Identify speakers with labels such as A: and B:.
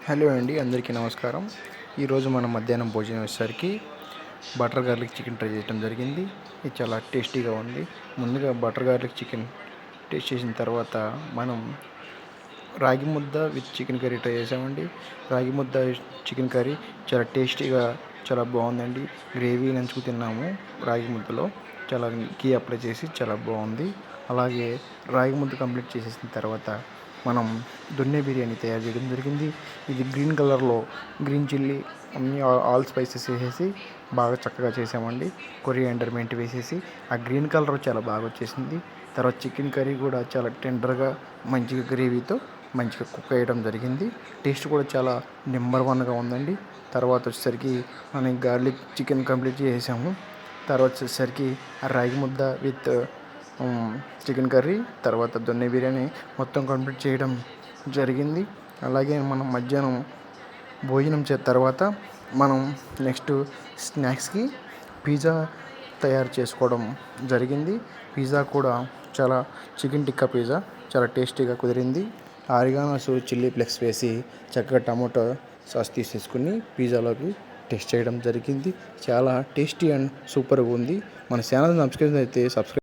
A: Hello అండి, అందరికీ నమస్కారం. ఈరోజు మనం మధ్యాహ్నం భోజనం వచ్చేసరికి బటర్ గార్లిక్ చికెన్ ట్రై చేయడం జరిగింది. ఇది చాలా టేస్టీగా ఉంది. ముందుగా బటర్ గార్లిక్ చికెన్ టేస్ట్ చేసిన తర్వాత మనం రాగి ముద్ద విత్ చికెన్ కర్రీ ట్రై చేసామండి. రాగి ముద్ద చికెన్ కర్రీ చాలా టేస్టీగా చాలా బాగుందండి. గ్రేవీ నంచుకు తిన్నాము. రాగి ముద్దలో చాలా గీ అప్లై చేసి చాలా బాగుంది. అలాగే రాగి ముద్ద కంప్లీట్ చేసేసిన తర్వాత మనం దొన్నె బిర్యానీ తయారు చేయడం జరిగింది. ఇది గ్రీన్ కలర్లో గ్రీన్ చిల్లీ అన్ని ఆల్ స్పైసెస్ వేసేసి బాగా చక్కగా చేసామండి. కొరియాండర్ మెంతి వేసేసి ఆ గ్రీన్ కలర్ చాలా బాగా వచ్చేసింది. తర్వాత చికెన్ కర్రీ కూడా చాలా టెండర్గా మంచిగా గ్రేవీతో మంచిగా కుక్ అయ్యడం జరిగింది. టేస్ట్ కూడా చాలా నెంబర్ వన్గా ఉందండి. తర్వాత వచ్చేసరికి మనం గార్లిక్ చికెన్ కంప్లీట్ చేసాము. తర్వాత వచ్చేసరికి రాగి ముద్ద విత్ చికెన్ కర్రీ, తర్వాత దొన్నె బిర్యానీ మొత్తం కంప్లీట్ చేయడం జరిగింది. అలాగే మనం మధ్యాహ్నం భోజనం తర్వాత మనం నెక్స్ట్ స్నాక్స్కి పిజ్జా తయారు చేసుకోవడం జరిగింది. పిజ్జా కూడా చాలా చికెన్ టిక్కా పిజ్జా చాలా టేస్టీగా కుదిరింది. ఆరిగానోస్ చిల్లీ ఫ్లేక్స్ వేసి చక్కగా టమాటో సాస్ తీసేసుకుని పిజ్జాలోకి టేస్ట్ చేయడం జరిగింది. చాలా టేస్టీ అండ్ సూపర్గా ఉంది. మన ఛానల్ సబ్స్క్రైబ్ అయితే సబ్స్క్రైబ్